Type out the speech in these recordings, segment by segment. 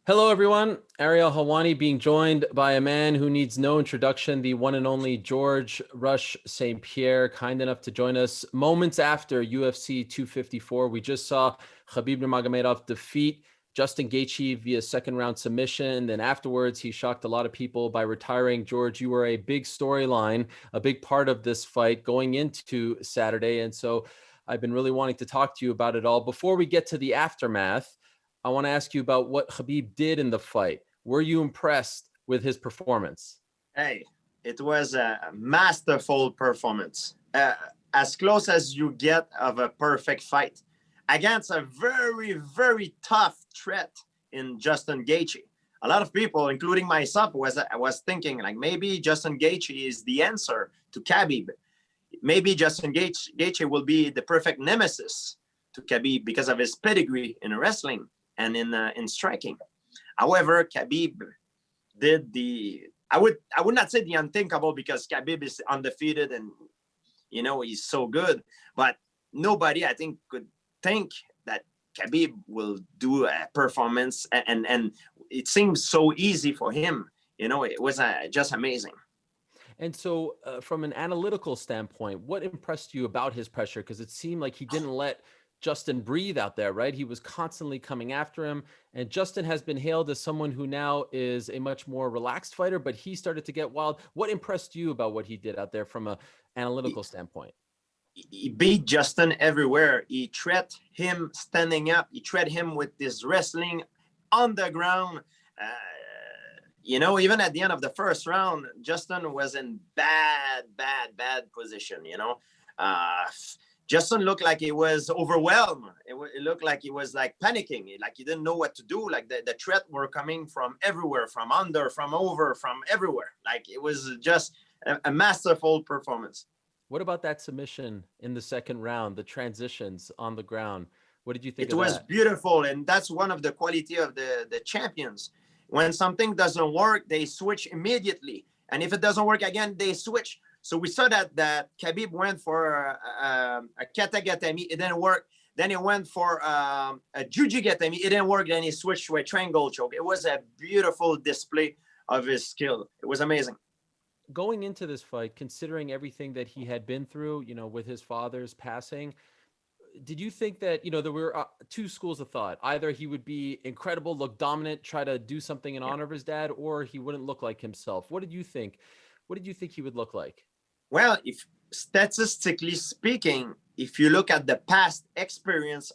Hello, everyone. Ariel Helwani being joined by a man who needs no introduction, the one and only George Rush St-Pierre, kind enough to join us moments after UFC 254. We just saw Khabib Nurmagomedov defeat Justin Gaethje via second-round submission. Then afterwards, he shocked a lot of people by retiring. George, you were a big storyline, a big part of this fight going into Saturday. And so I've been really wanting to talk to you about it all. Before we get to the aftermath, I want to ask you about what Khabib did in the fight. Were you impressed with his performance? Hey, it was a masterful performance. As close as you get of a perfect fight against a very, very tough threat in Justin Gaethje. A lot of people, including myself, was thinking like maybe Justin Gaethje is the answer to Khabib. Maybe Justin Gaethje will be the perfect nemesis to Khabib because of his pedigree in wrestling and in striking. However, Khabib did I would not say the unthinkable, because Khabib is undefeated and he's so good, but nobody I think could think that Khabib will do a performance and it seems so easy for him. It was just amazing. And so from an analytical standpoint, what impressed you about his pressure? Because it seemed like he didn't let Justin breathe out there, right? He was constantly coming after him. And Justin has been hailed as someone who now is a much more relaxed fighter, but he started to get wild. What impressed you about what he did out there from an analytical standpoint? He beat Justin everywhere. He treated him standing up. He treated him with this wrestling on the ground. Even at the end of the first round, Justin was in bad position. Justin looked like he was overwhelmed. It looked like he was like panicking, like he didn't know what to do. Like the threat were coming from everywhere, from under, from over, from everywhere. Like it was just a masterful performance. What about that submission in the second round, the transitions on the ground? What did you think of that? It was beautiful, and that's one of the quality of the champions. When something doesn't work, they switch immediately. And if it doesn't work again, they switch. So we saw that Khabib went for a kata gatame, it didn't work. Then he went for a juji gatame, it didn't work. Then he switched to a triangle choke. It was a beautiful display of his skill. It was amazing. Going into this fight, considering everything that he had been through, with his father's passing, did you think that, there were two schools of thought? Either he would be incredible, look dominant, try to do something in honor of his dad, or he wouldn't look like himself. What did you think? What did you think he would look like? Well, if statistically speaking, if you look at the past experience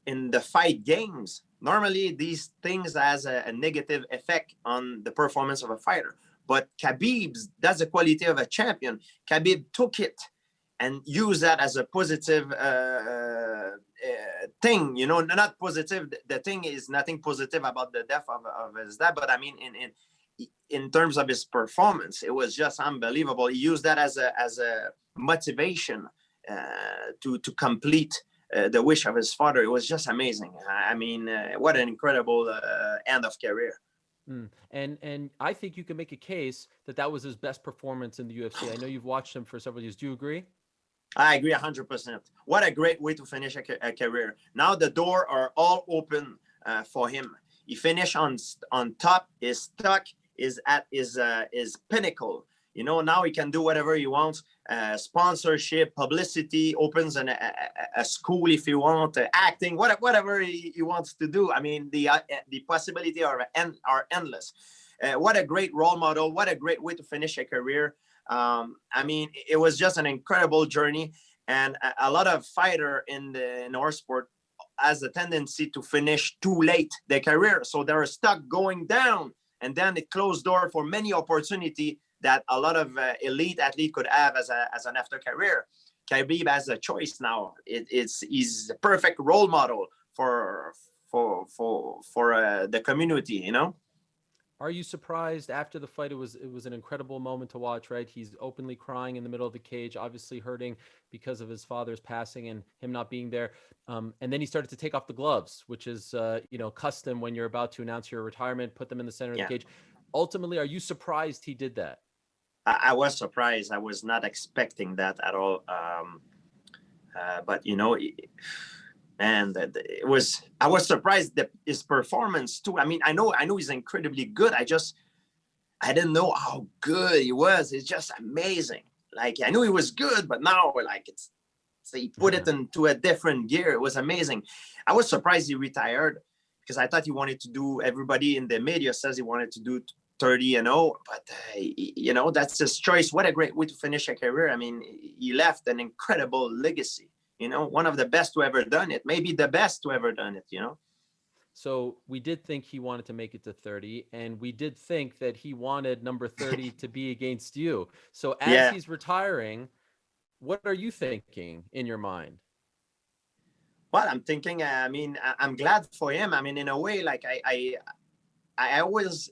in the fight games, normally these things has a negative effect on the performance of a fighter. But that's the quality of a champion. Khabib took it and used that as a positive thing. Not positive. The thing is nothing positive about the death of his dad, but I mean in terms of his performance, it was just unbelievable. He used that as a motivation to complete the wish of his father. It was just amazing. I mean, what an incredible end of career. And I think you can make a case that was his best performance in the UFC. I know you've watched him for several years. Do you agree? I agree 100%. What a great way to finish a career. Now the door are all open for him. He finished on top. His stock is at his pinnacle. Now he can do whatever he wants. Sponsorship, publicity, opens a school if you want, acting, whatever he wants to do. I mean, the possibility are endless. What a great role model. What a great way to finish a career. I mean, it was just an incredible journey, and a lot of fighter in our sport has a tendency to finish too late their career, so they're stuck going down, and then it closed door for many opportunity that a lot of elite athlete could have as an after career. Khabib has a choice now. He's a perfect role model for the community. Are you surprised after the fight? It was an incredible moment to watch, right? He's openly crying in the middle of the cage, obviously hurting because of his father's passing and him not being there. And then he started to take off the gloves, which is, custom when you're about to announce your retirement, put them in the center of the cage. Ultimately, are you surprised he did that? I was surprised. I was not expecting that at all. But And it was, I was surprised that his performance too. I mean, I know he's incredibly good. I didn't know how good he was. It's just amazing. Like, I knew he was good, but now like so he put it into a different gear. It was amazing. I was surprised he retired because I thought he wanted to do, everybody in the media says he wanted to do 30-0, but you know, that's his choice. What a great way to finish a career. I mean, he left an incredible legacy, you know, one of the best to ever done it, maybe the best to ever done it, you know. So we did think he wanted to make it to 30, and we did think that he wanted number 30 to be against you. So as he's retiring, what are you thinking in your mind? Well, I'm thinking, I mean, I'm glad for him. I mean, in a way, like I always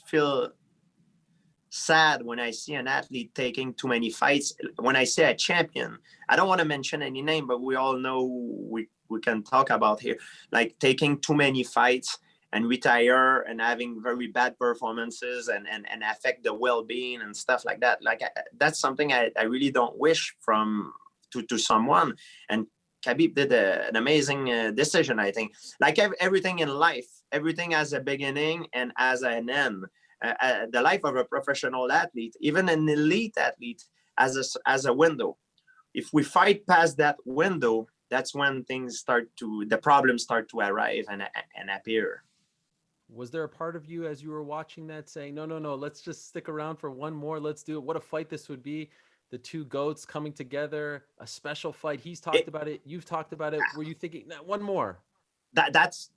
feel sad when I see an athlete taking too many fights. When I say a champion, I don't want to mention any name, but we all know we can talk about here, like taking too many fights and retire and having very bad performances and affect the well-being and stuff like that. Like that's something I really don't wish to someone. And Khabib did an amazing decision, I think. Like everything in life, everything has a beginning and has an end. The life of a professional athlete, even an elite athlete, as a window. If we fight past that window, that's when the problems start to arrive and appear. Was there a part of you as you were watching that saying, no, let's just stick around for one more. Let's do it. What a fight this would be. The two GOATs coming together, a special fight. He's talked about it. You've talked about it. Were you thinking, nah, one more? That's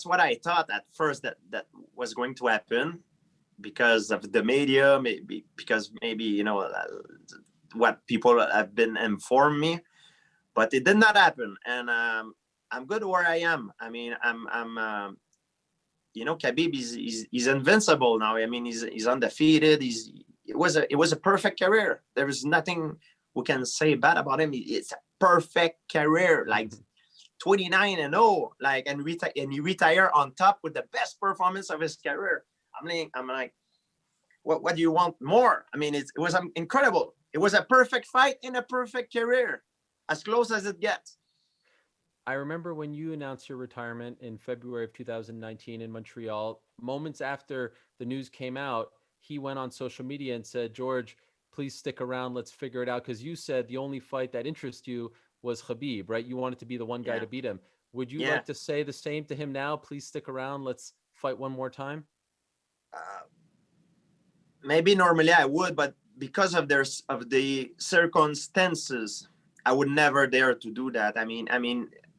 what I thought at first that was going to happen because of the media, maybe, you know, what people have been informed me, but it did not happen. And I'm good where I am. I mean, I'm you know, Khabib he's invincible now. I mean, he's undefeated. It was a perfect career. There is nothing we can say bad about him. It's a perfect career, like 29-0, like, and he retire on top with the best performance of his career. I'm like, what do you want more? I mean, it was incredible. It was a perfect fight in a perfect career, as close as it gets. I remember when you announced your retirement in February of 2019 in Montreal. Moments after the news came out, he went on social media and said, George, please stick around. Let's figure it out. Because you said the only fight that interests you was Khabib, right? You wanted to be the one guy to beat him. Would you like to say the same to him now? Please stick around. Let's fight one more time. Maybe normally I would, but because of the circumstances, I would never dare to do that. I mean,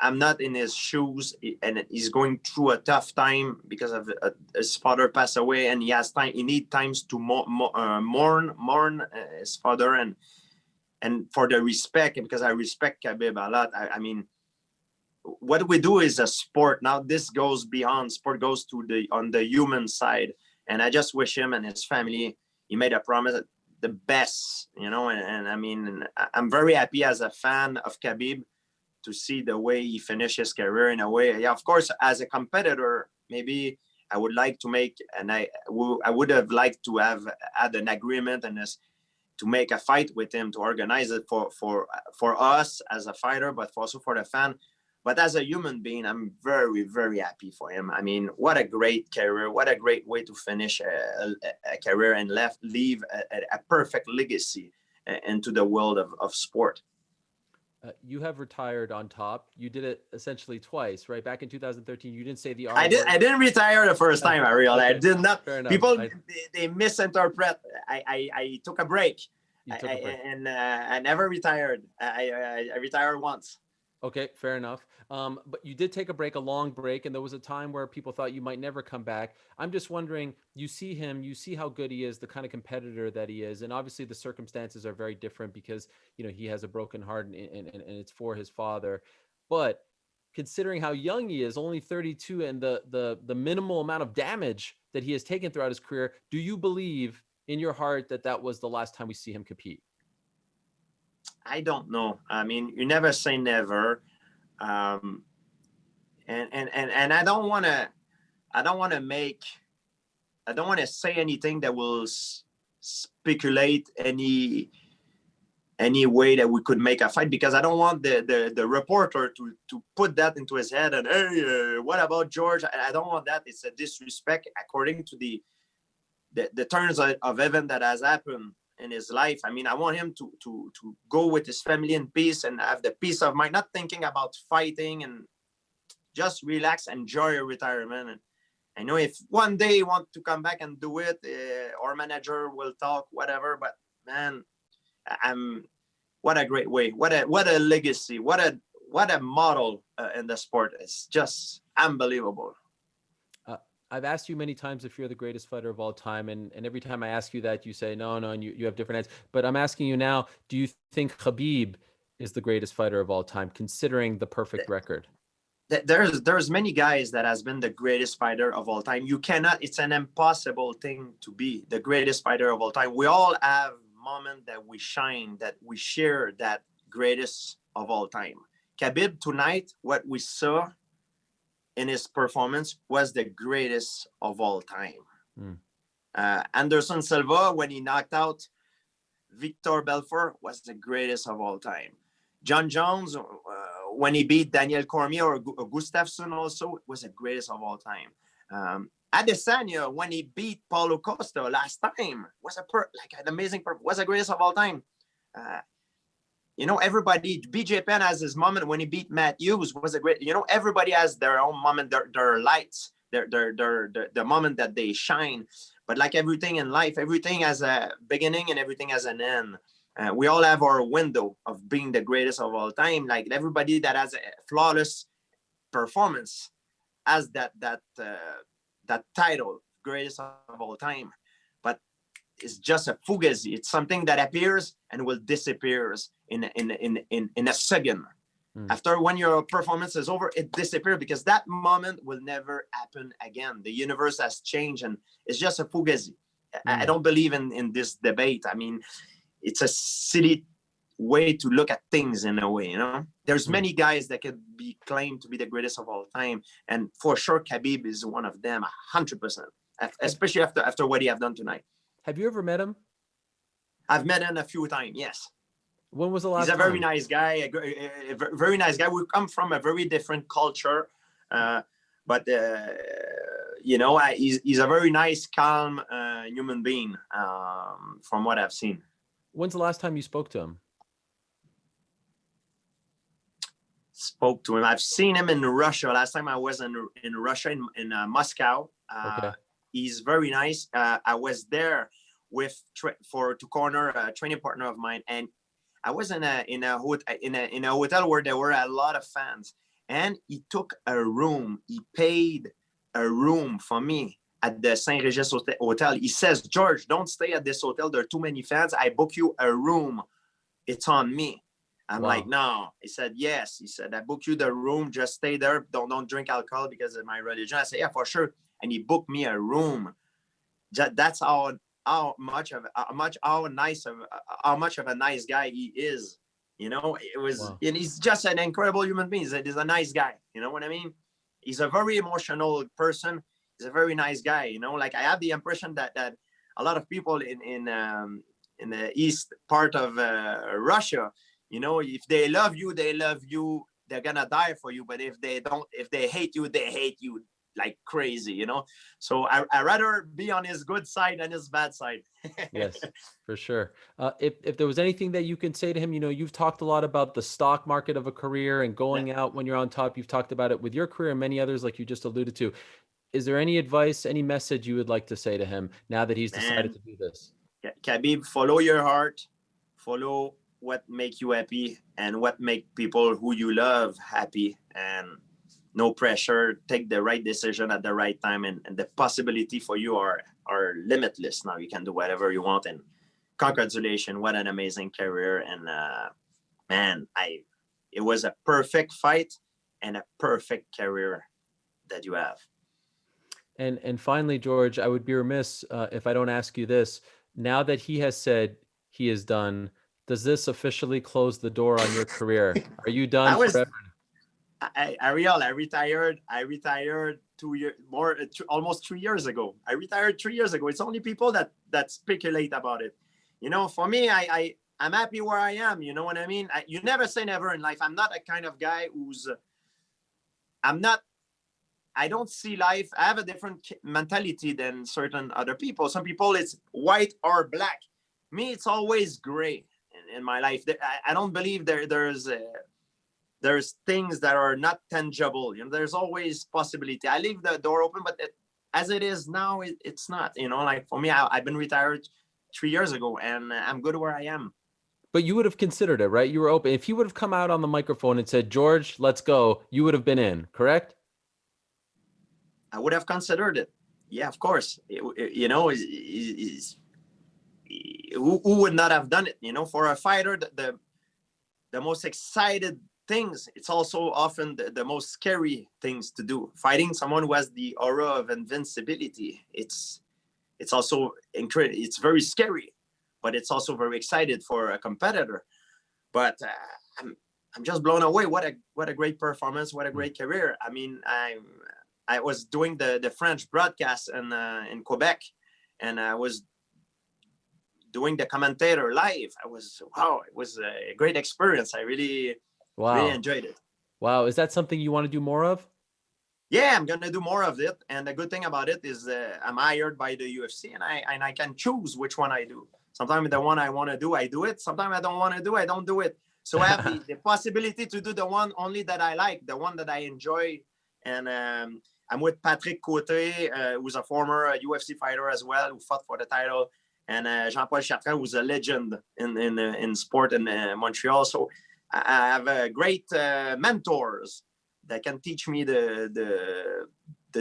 I'm not in his shoes, and he's going through a tough time because of his father passed away, and he has time. He needs times to mourn his father, and for the respect, because I respect Khabib a lot. I mean, what we do is a sport. Now this goes beyond sport, goes to on the human side, and I just wish him and his family. He made a promise, the best, you know, and I mean, I'm very happy as a fan of Khabib to see the way he finished his career in a way. Yeah, of course, as a competitor, maybe I would like to make, and I would have liked to have had an agreement and to make a fight with him, to organize it for us as a fighter, but also for the fan. But as a human being, I'm very, very happy for him. I mean, what a great career. What a great way to finish a career and leave a perfect legacy into the world of sport. You have retired on top. You did it essentially twice, right? Back in 2013, you didn't say the R I didn't retire the first time, Ariel. Okay. I did not. Fair enough. People, they misinterpret. I took a break. And I never retired. I retired once. Okay, fair enough. But you did take a break, a long break, and there was a time where people thought you might never come back. I'm just wondering, you see him, you see how good he is, the kind of competitor that he is, and obviously the circumstances are very different because, you know, he has a broken heart and it's for his father. But considering how young he is, only 32, and the minimal amount of damage that he has taken throughout his career, do you believe in your heart that was the last time we see him compete? I don't know. I mean, you never say never, and I don't want to say anything that will speculate any any way that we could make a fight, because I don't want the reporter to put that into his head and, hey, what about George? I don't want that. It's a disrespect according to the turns of event that has happened in his life. I mean, I want him to go with his family in peace and have the peace of mind, not thinking about fighting, and just relax, enjoy your retirement. And I know if one day you want to come back and do it, our manager will talk, whatever. But man, what a great way, what a legacy, what a model in the sport. It's just unbelievable. I've asked you many times if you're the greatest fighter of all time, and every time I ask you that, you say no, and you have different answers. But I'm asking you now: do you think Khabib is the greatest fighter of all time, considering the perfect record? There's many guys that has been the greatest fighter of all time. You cannot. It's an impossible thing to be the greatest fighter of all time. We all have moment that we shine, that we share that greatest of all time. Khabib tonight, what we saw in his performance was the greatest of all time. Anderson Silva, when he knocked out Victor Belfort, was the greatest of all time. John Jones, when he beat Daniel Cormier or Gustafsson, also was the greatest of all time. Adesanya, when he beat Paulo Costa last time, was an amazing was the greatest of all time. Everybody, BJ Penn has his moment when he beat Matt Hughes, was a great. Everybody has their own moment, their lights, the moment that they shine. But like everything in life, everything has a beginning and everything has an end. We all have our window of being the greatest of all time. Like everybody that has a flawless performance has that title, greatest of all time. But it's just a fugazi. It's something that appears and will disappear in a second. After when your performance is over, it disappears, because that moment will never happen again. The universe has changed, and it's just a fugazi. I don't believe in this debate. I mean, it's a silly way to look at things in a way, There's many guys that could be claimed to be the greatest of all time, and for sure Khabib is one of them, 100%, especially after what he have done tonight. Have you ever met him? I've met him a few times, yes. When was the last time? He's a very nice guy, a very nice guy. We come from a very different culture, but he's a very nice, calm human being, from what I've seen. When's the last time you spoke to him? Spoke to him. I've seen him in Russia. Last time I was in Russia, in Moscow. Okay. He's very nice. I was there to corner a training partner of mine, and I was in a hotel where there were a lot of fans, and he took a room. He paid a room for me at the Saint-Regis Hotel. He says, George, don't stay at this hotel. There are too many fans. I book you a room. It's on me. I'm like, no. He said, yes. He said, I book you the room. Just stay there. Don't drink alcohol because of my religion. I said, yeah, for sure. And he booked me a room. That's how much of a nice guy he is. It was, and he's just an incredible human being. He's a nice guy. You know what I mean? He's a very emotional person. He's a very nice guy. Like I have the impression that a lot of people in the east part of Russia, if they love you, they're gonna die for you. But if they hate you like crazy, So I rather be on his good side than his bad side. Yes, for sure. If there was anything that you can say to him, you've talked a lot about the stock market of a career and going out when you're on top. You've talked about it with your career and many others, like you just alluded to. Is there any advice, any message you would like to say to him now that he's decided to do this? Khabib, follow your heart, follow what make you happy and what make people who you love happy, and no pressure. Take the right decision at the right time, and the possibility for you are limitless now. You can do whatever you want, and congratulations, what an amazing career. And it was a perfect fight and a perfect career that you have. And finally, George, I would be remiss if I don't ask you this. Now that he has said he is done, does this officially close the door on your career? Are you done forever? Ariel, I retired 2 years, almost 3 years ago. I retired 3 years ago. It's only people that speculate about it. For me, I'm happy where I am. You know what I mean? You never say never in life. I'm not a kind of guy who's, I don't see life. I have a different mentality than certain other people. Some people, it's white or black. Me, it's always gray in my life. I don't believe there's things that are not tangible. You know, there's always possibility. I leave the door open, but as it is now, it's not. You know, like for me, I've been retired 3 years ago, and I'm good where I am. But you would have considered it, right? You were open. If you would have come out on the microphone and said, George, let's go, you would have been in, correct? I would have considered it. Yeah, of course. You know, who would not have done it? You know, for a fighter, the most excited things, it's also often the most scary things to do. Fighting someone who has the aura of invincibility, it's also incredible. It's very scary, but it's also very excited for a competitor. But I'm just blown away. What a great performance! What a great career! I mean, I was doing the French broadcast in Quebec, and I was doing the commentator live. It was a great experience. I really enjoyed it. Wow. Is that something you want to do more of? Yeah, I'm gonna do more of it. And the good thing about it is I'm hired by the UFC, and I can choose which one I do. Sometimes the one I want to do, I do it. Sometimes I don't want to do, I don't do it. So I have the possibility to do the one only that I like, the one that I enjoy. And I'm with Patrick Côté, who's a former UFC fighter as well, who fought for the title, and Jean-Paul Chartrand, who's a legend in sport in Montreal. So I have great mentors that can teach me the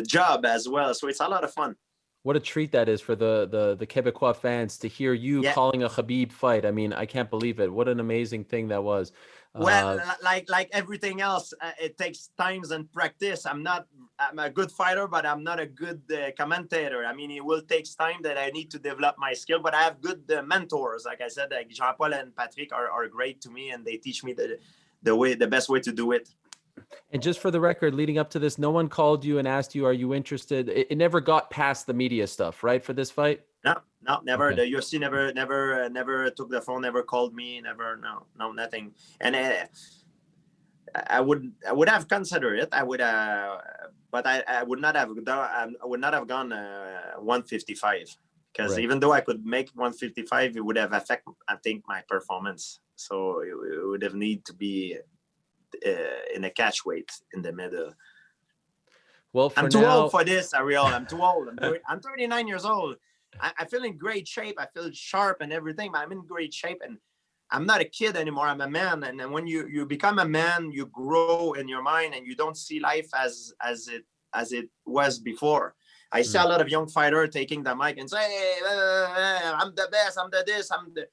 job as well. So it's a lot of fun. What a treat that is for the Quebecois fans to hear you calling a Khabib fight. I mean, I can't believe it. What an amazing thing that was. Well, like everything else, it takes times and practice. I'm a good fighter, but I'm not a good commentator. I mean, it will take time that I need to develop my skill, but I have good mentors. Like I said, like Jean-Paul and Patrick are great to me, and they teach me the best way to do it. And just for the record, leading up to this, no one called you and asked you, are you interested? It never got past the media stuff, right, for this fight? No, never. Okay. The UFC never took the phone, never called me, no, nothing. And I would have considered it. I would, but I would not have done. I would not have gone 155, because even though I could make 155, it would have affected, I think, my performance. So it would have need to be in a catch weight in the middle. Well, I'm too old for this, Ariel. I'm too old. I'm 39 years old. I feel in great shape. I feel sharp and everything, but I'm in great shape, and I'm not a kid anymore. I'm a man. And then when you become a man, you grow in your mind, and you don't see life as it was before. I see a lot of young fighters taking the mic and say, hey, I'm the best, I'm the this, I'm the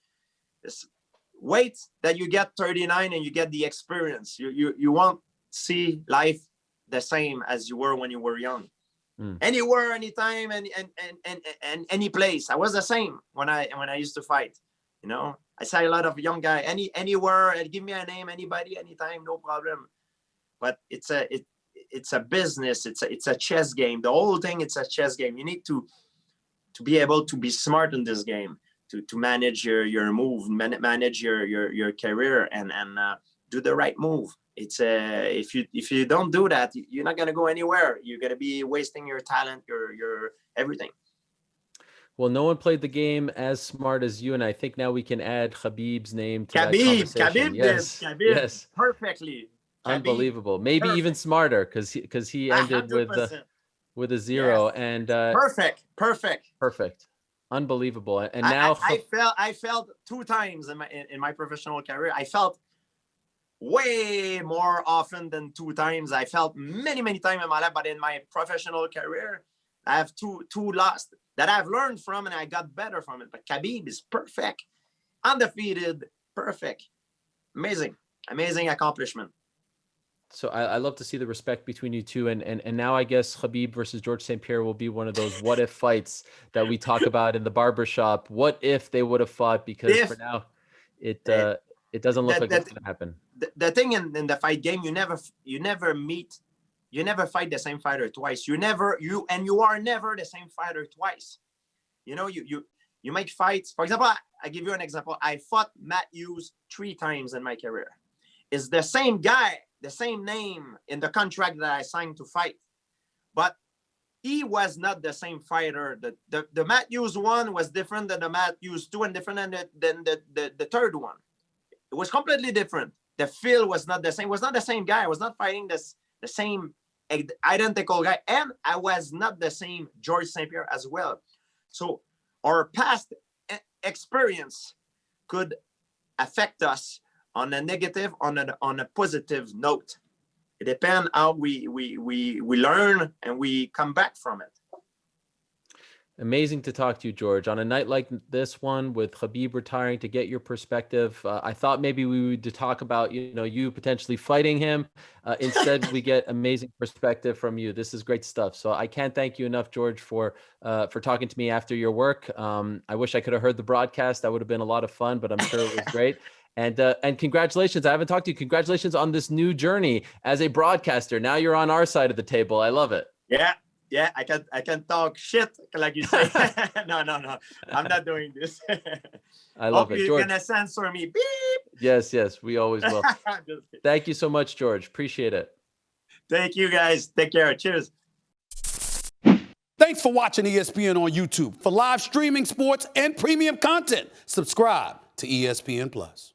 this. Wait that you get 39 and you get the experience. You won't see life the same as you were when you were young. Anywhere, anytime, and any place. I was the same when I used to fight. You know, I saw a lot of young guy anywhere, and give me a name, anybody, anytime, no problem. But it's a business. It's a chess game. The whole thing, it's a chess game. You need to be able to be smart in this game, to manage your move, manage your career, and do the right move. It's if you don't do that, you're not gonna go anywhere. You're gonna be wasting your talent, your everything. Well, no one played the game as smart as you, and I think now we can add Khabib's name to that conversation. Khabib yes, perfectly. Unbelievable. Maybe even smarter, because he ended 100%. with a 0. Yes. And perfect. Unbelievable. And now I felt 2 times in my professional career. I felt way more often than 2 times. I felt many times in my life, but in my professional career, I have two lost that I've learned from, and I got better from it. But Khabib is perfect, undefeated, perfect, amazing accomplishment. So I love to see the respect between you two, and now I guess Khabib versus George St-Pierre will be one of those what if fights that we talk about in the barbershop. What if they would have fought? Because for now, it doesn't look like it's going to happen. The thing in the fight game, you never fight the same fighter twice. You are never the same fighter twice. You know, You make fights. For example, I give you an example. I fought Matt Hughes 3 times in my career. It's the same guy, the same name in the contract that I signed to fight. But he was not the same fighter. The Matt Hughes one was different than the Matt Hughes 2 and different than the third one. It was completely different. The feel was not the same. It was not the same guy. I was not fighting the same identical guy. And I was not the same George St-Pierre as well. So our past experience could affect us on a negative, on a positive note. It depends how we learn and we come back from it. Amazing to talk to you, George. On a night like this one, with Khabib retiring, to get your perspective, I thought maybe we would talk about, you potentially fighting him. Instead, we get amazing perspective from you. This is great stuff. So I can't thank you enough, George, for talking to me after your work. I wish I could have heard the broadcast. That would have been a lot of fun, but I'm sure it was great. And congratulations. I haven't talked to you. Congratulations on this new journey as a broadcaster. Now you're on our side of the table. I love it. Yeah, I can talk shit, like you say. No. I'm not doing this. I love it. You're George, gonna censor me. Beep. Yes, we always will. Thank you so much, George. Appreciate it. Thank you, guys. Take care. Cheers. Thanks for watching ESPN on YouTube. For live streaming, sports, and premium content, subscribe to ESPN+.